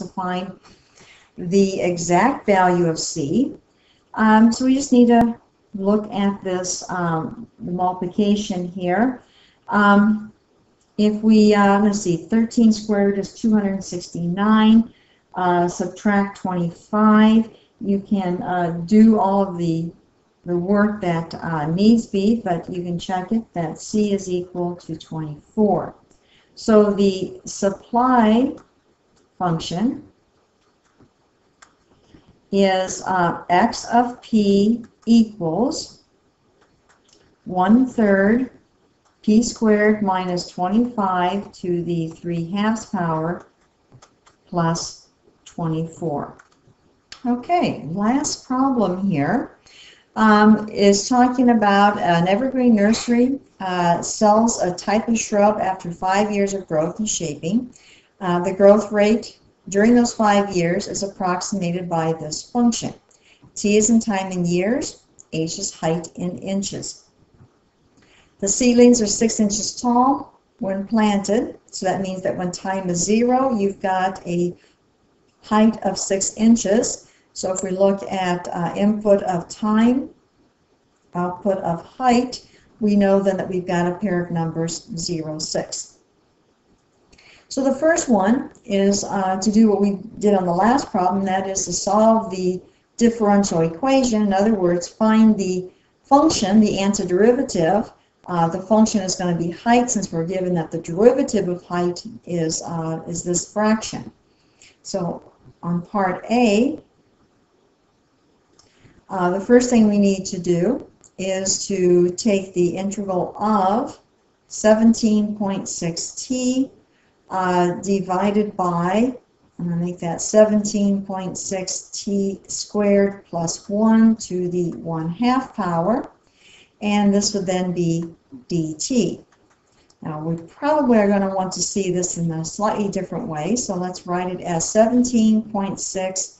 to find the exact value of C. So we just need to look at this the multiplication here. If we, let's see, 13 squared is 269, subtract 25, you can do all of the work that needs be, but you can check it that C is equal to 24. So the supply function is x of p equals 1/3 p squared minus 25 to the 3/2 power plus 24. Okay, last problem here is talking about an evergreen nursery sells a type of shrub after 5 years of growth and shaping. The growth rate during those 5 years is approximated by this function. T is in time in years, H is height in inches. The seedlings are 6 inches tall when planted, so that means that when time is 0, you've got a height of 6 inches. So if we look at input of time, output of height, we know then that we've got a pair of numbers 0, 6. So the first one is to do what we did on the last problem, that is to solve the differential equation. In other words, find the function, the antiderivative. The function is going to be height, since we're given that the derivative of height is this fraction. So on part A, the first thing we need to do is to take the integral of 17.6t divided by, I'm going to make that 17.6t squared plus 1 to the 1/2 power, and this would then be dt. Now we probably are going to want to see this in a slightly different way, so let's write it as 17.6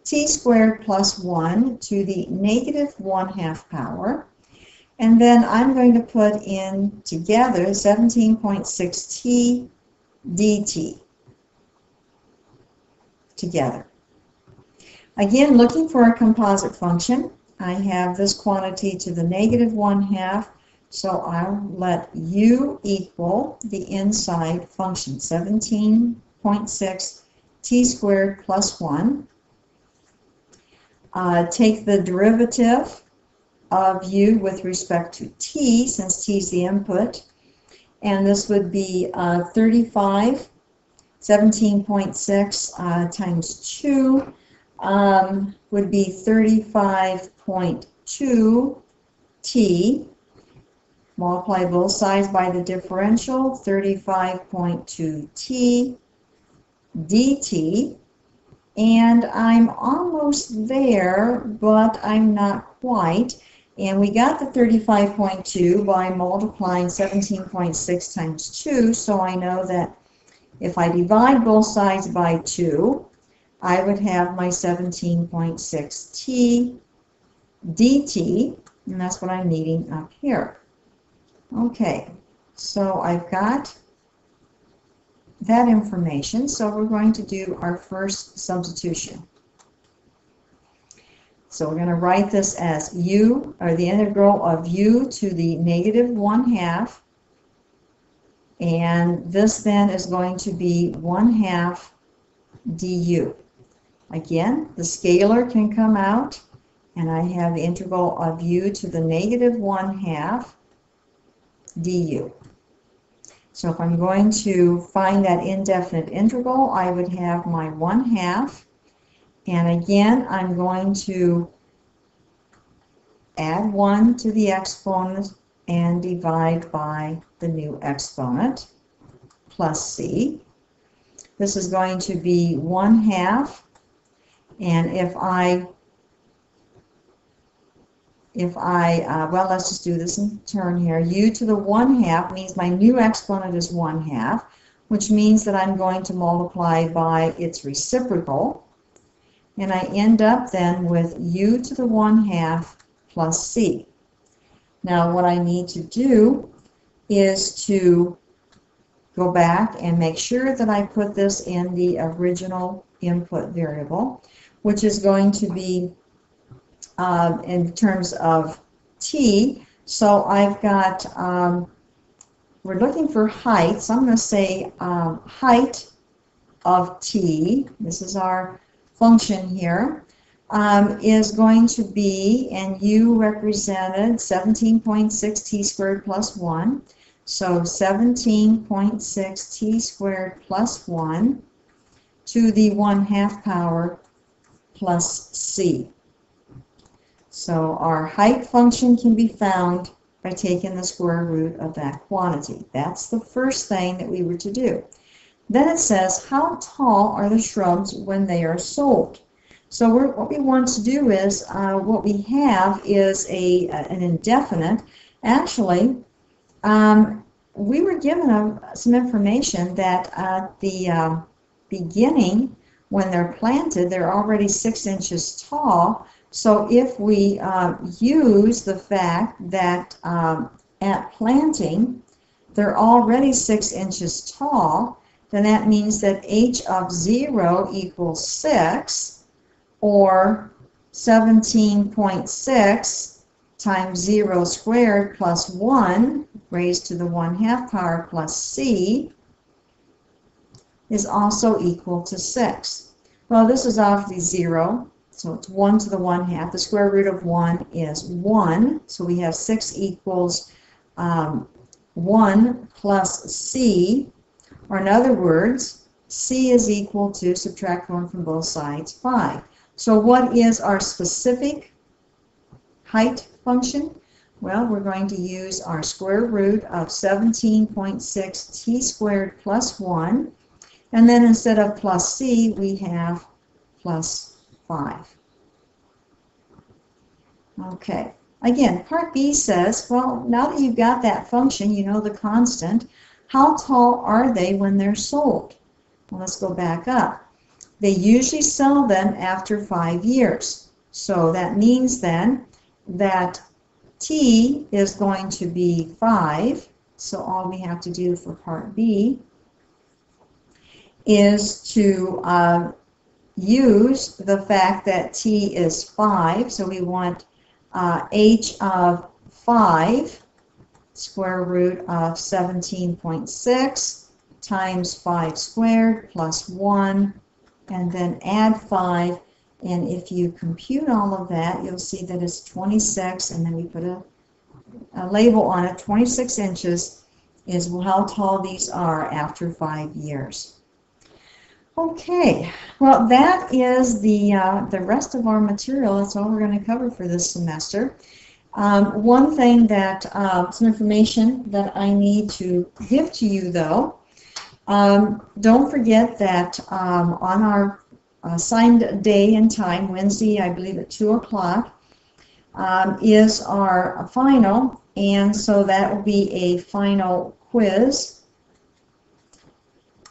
t squared plus 1 to the negative 1/2 power, and then I'm going to put in together 17.6t dt together. Again, looking for a composite function, I have this quantity to the negative 1/2, so I'll let u equal the inside function, 17.6 t squared plus 1. Take the derivative of u with respect to t, since t is the input, and this would be 35. 17.6 times 2 would be 35.2 t. Multiply both sides by the differential, 35.2 t dt. And I'm almost there, but I'm not quite. And we got the 35.2 by multiplying 17.6 times 2, so I know that if I divide both sides by 2, I would have my 17.6t dt, and that's what I'm needing up here. Okay, so I've got that information, so we're going to do our first substitution. So we're going to write this as u, or the integral of u to the negative 1/2, and this then is going to be 1/2 du. Again, the scalar can come out, and I have the integral of u to the negative 1/2 du. So if I'm going to find that indefinite integral, I would have my 1/2, and again I'm going to add 1 to the exponent and divide by the new exponent, plus c. This is going to be 1/2, and if I well, let's just do this in turn here. U to the 1/2 means my new exponent is 1/2, which means that I'm going to multiply by its reciprocal, and I end up then with u to the 1/2 plus c. Now what I need to do is to go back and make sure that I put this in the original input variable, which is going to be in terms of t. So I've got, we're looking for height, so I'm going to say height of t, this is our function here, is going to be, and u represented 17.6 t squared plus 1. So 17.6 t squared plus 1 to the 1/2 power plus c. So our height function can be found by taking the square root of that quantity. That's the first thing that we were to do. Then it says, how tall are the shrubs when they are sold? So what we want to do is, what we have is an indefinite. Actually, we were given some information that at the beginning, when they're planted, they're already 6 inches tall. So if we use the fact that at planting, they're already 6 inches tall, then that means that h of 0 equals 6, or 17.6 times 0 squared plus 1 raised to the 1/2 power plus c is also equal to 6. Well, this is obviously 0, so it's 1 to the 1/2. The square root of 1 is 1, so we have 6 equals 1 plus c, or in other words, c is equal to, subtract 1 from both sides, 5. So what is our specific height function? Well, we're going to use our square root of 17.6 t squared plus 1, and then instead of plus c, we have plus 5. Okay, again, part B says, well, now that you've got that function, you know the constant, how tall are they when they're sold? Well, let's go back up. They usually sell them after 5 years. So that means then that t is going to be 5. So all we have to do for part B is to use the fact that t is 5. So we want h of 5, square root of 17.6 times 5 squared plus 1, and then add 5, and if you compute all of that, you'll see that it's 26, and then we put a label on it. 26 inches is how tall these are after 5 years. Okay, well, that is the rest of our material. That's all we're going to cover for this semester. One thing that, some information that I need to give to you, though, don't forget that on our assigned day and time, Wednesday, I believe at 2 o'clock, is our final, and so that will be a final quiz.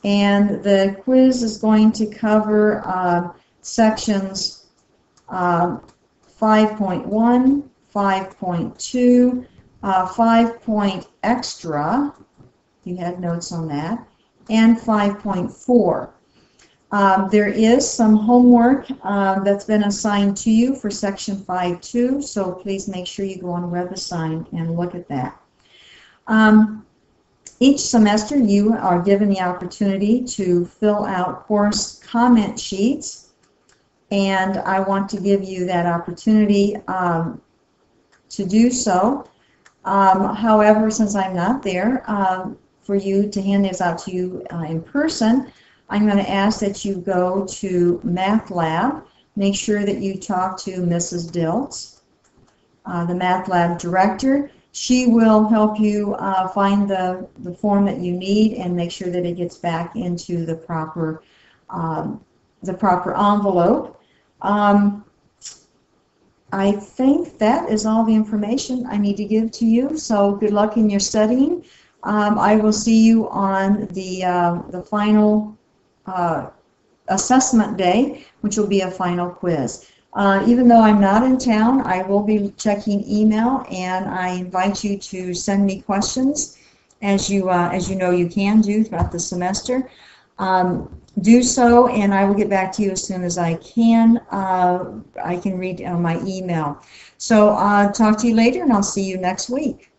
And the quiz is going to cover sections 5.1, 5.2, 5.extra, you had notes on that, and 5.4. There is some homework that's been assigned to you for section 5.2, so please make sure you go on WebAssign and look at that. Each semester you are given the opportunity to fill out course comment sheets, and I want to give you that opportunity to do so. However, since I'm not there for you to hand these out to you in person, I'm going to ask that you go to Math Lab. Make sure that you talk to Mrs. Diltz, the Math Lab director. She will help you find the form that you need and make sure that it gets back into the proper envelope. I think that is all the information I need to give to you. So good luck in your studying. I will see you on the final assessment day, which will be a final quiz. Even though I'm not in town, I will be checking email, and I invite you to send me questions as you know you can do throughout the semester. Do so, and I will get back to you as soon as I can. I can read my email. So talk to you later, and I'll see you next week.